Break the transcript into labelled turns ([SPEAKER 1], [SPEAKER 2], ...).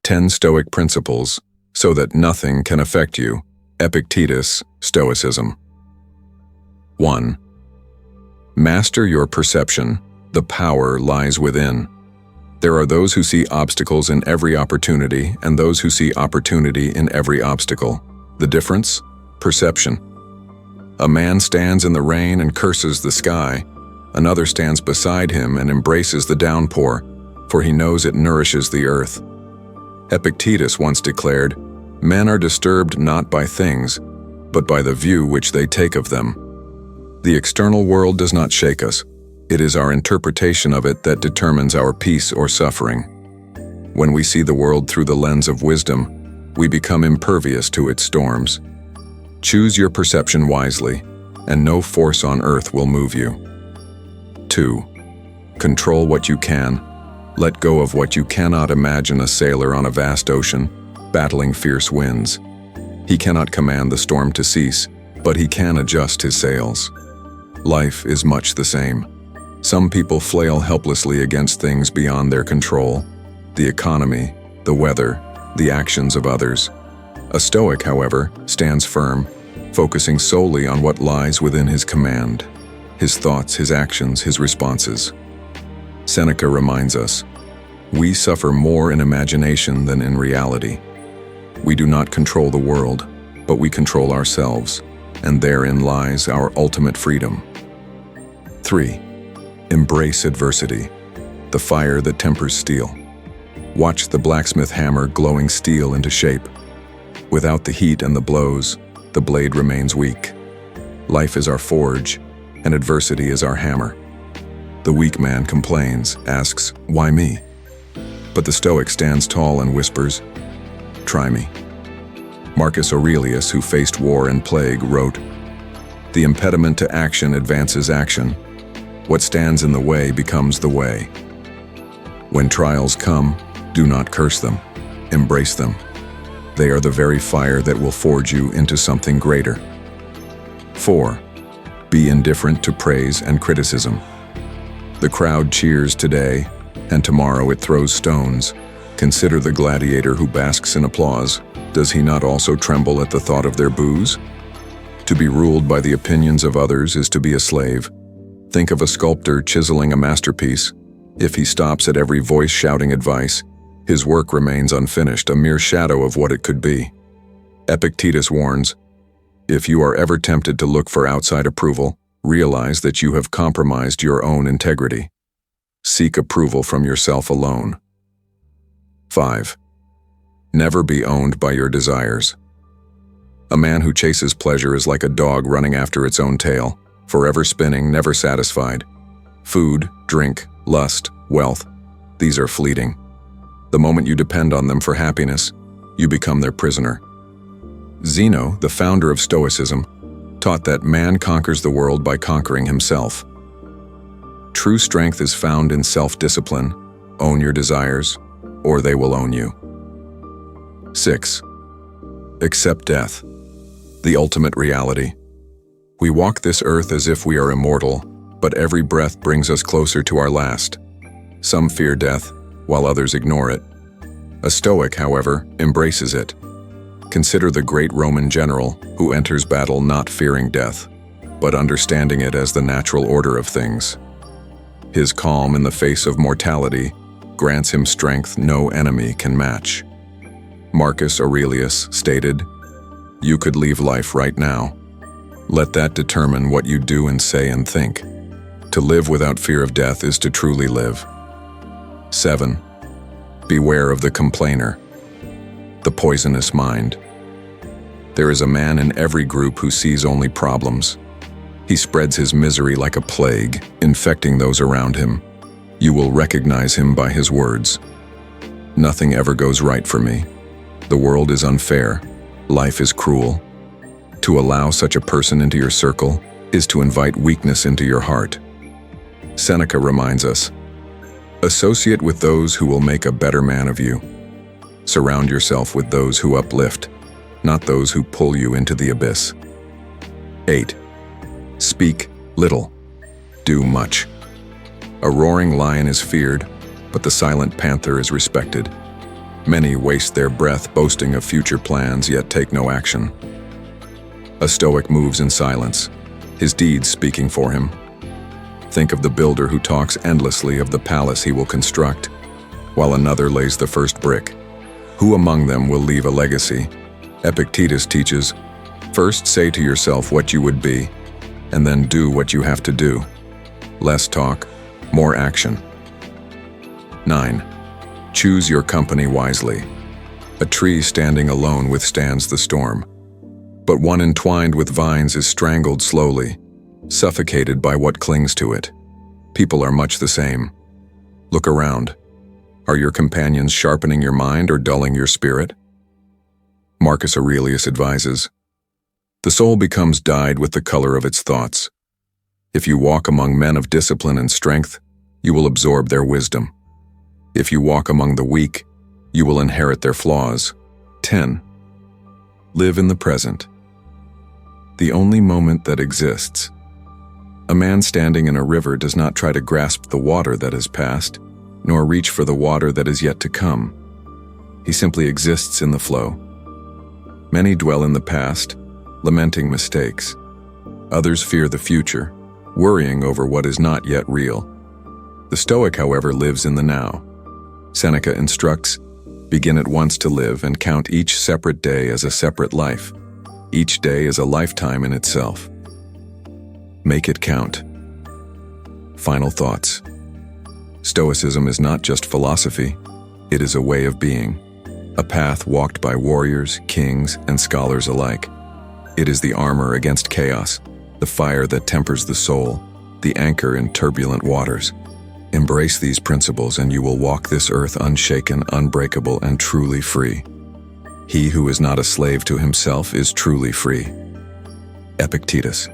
[SPEAKER 1] 10 Stoic Principles so that nothing can affect you. Epictetus, Stoicism. 1. Master your perception. The power lies within. There are those who see obstacles in every opportunity and those who see opportunity in every obstacle. The difference? Perception. A man stands in the rain and curses the sky. Another stands beside him and embraces the downpour, for he knows it nourishes the earth. Epictetus once declared, "Men are disturbed not by things, but by the view which they take of them." The external world does not shake us. It is our interpretation of it that determines our peace or suffering. When we see the world through the lens of wisdom, we become impervious to its storms. Choose your perception wisely, and no force on earth will move you. 2. Control what you can. Let go of what you cannot. Imagine a sailor on a vast ocean, battling fierce winds. He cannot command the storm to cease, but he can adjust his sails. Life is much the same. Some people flail helplessly against things beyond their control: the economy, the weather, the actions of others. A Stoic, however, stands firm, focusing solely on what lies within his command: his thoughts, his actions, his responses. Seneca reminds us, "We suffer more in imagination than in reality." We do not control the world, but we control ourselves, and therein lies our ultimate freedom. 3. Embrace adversity, the fire that tempers steel. Watch the blacksmith hammer glowing steel into shape. Without the heat and the blows, the blade remains weak. Life is our forge, and adversity is our hammer. The weak man complains, asks, "Why me?" But the Stoic stands tall and whispers, "Try me." Marcus Aurelius, who faced war and plague, wrote, "The impediment to action advances action. What stands in the way becomes the way." When trials come, do not curse them. Embrace them. They are the very fire that will forge you into something greater. 4. Be indifferent to praise and criticism. The crowd cheers today, and tomorrow it throws stones. Consider the gladiator who basks in applause. Does he not also tremble at the thought of their boos? To be ruled by the opinions of others is to be a slave. Think of a sculptor chiseling a masterpiece. If he stops at every voice shouting advice, his work remains unfinished, a mere shadow of what it could be. Epictetus warns, if you are ever tempted to look for outside approval, realize that you have compromised your own integrity. Seek approval from yourself alone. 5. Never be owned by your desires. A man who chases pleasure is like a dog running after its own tail, forever spinning, never satisfied. Food, drink, lust, wealth, these are fleeting. The moment you depend on them for happiness, you become their prisoner. Zeno, the founder of Stoicism, taught that man conquers the world by conquering himself. True strength is found in self-discipline. Own your desires, or they will own you. 6. Accept death, the ultimate reality. We walk this earth as if we are immortal, but every breath brings us closer to our last. Some fear death, while others ignore it. A Stoic, however, embraces it. Consider the great Roman general who enters battle not fearing death, but understanding it as the natural order of things. His calm in the face of mortality grants him strength no enemy can match. Marcus Aurelius stated, "You could leave life right now. Let that determine what you do and say and think. To live without fear of death is to truly live." 7. Beware of the complainer, the poisonous mind. There is a man in every group who sees only problems. He spreads his misery like a plague, infecting those around him. You will recognize him by his words. "Nothing ever goes right for me. The world is unfair. Life is cruel." To allow such a person into your circle is to invite weakness into your heart. Seneca reminds us, associate with those who will make a better man of you. Surround yourself with those who uplift, not those who pull you into the abyss. 8. Speak little, do much. A roaring lion is feared, but the silent panther is respected. Many waste their breath boasting of future plans, yet take no action. A Stoic moves in silence, his deeds speaking for him. Think of the builder who talks endlessly of the palace he will construct, while another lays the first brick. Who among them will leave a legacy? Epictetus teaches, first say to yourself what you would be, and then do what you have to do. Less talk, more action. 9. Choose your company wisely. A tree standing alone withstands the storm, but one entwined with vines is strangled slowly, suffocated by what clings to it. People are much the same. Look around. Are your companions sharpening your mind or dulling your spirit? Marcus Aurelius advises, the soul becomes dyed with the color of its thoughts. If you walk among men of discipline and strength, you will absorb their wisdom. If you walk among the weak, you will inherit their flaws. 10. Live in the present. The only moment that exists. A man standing in a river does not try to grasp the water that is past, nor reach for the water that is yet to come. He simply exists in the flow. Many dwell in the past, lamenting mistakes. Others fear the future, worrying over what is not yet real. The Stoic, however, lives in the now. Seneca instructs, begin at once to live and count each separate day as a separate life. Each day is a lifetime in itself. Make it count. Final thoughts. Stoicism is not just philosophy, it is a way of being, a path walked by warriors, kings, and scholars alike. It is the armor against chaos, the fire that tempers the soul, the anchor in turbulent waters. Embrace these principles and you will walk this earth unshaken, unbreakable, and truly free. He who is not a slave to himself is truly free. Epictetus.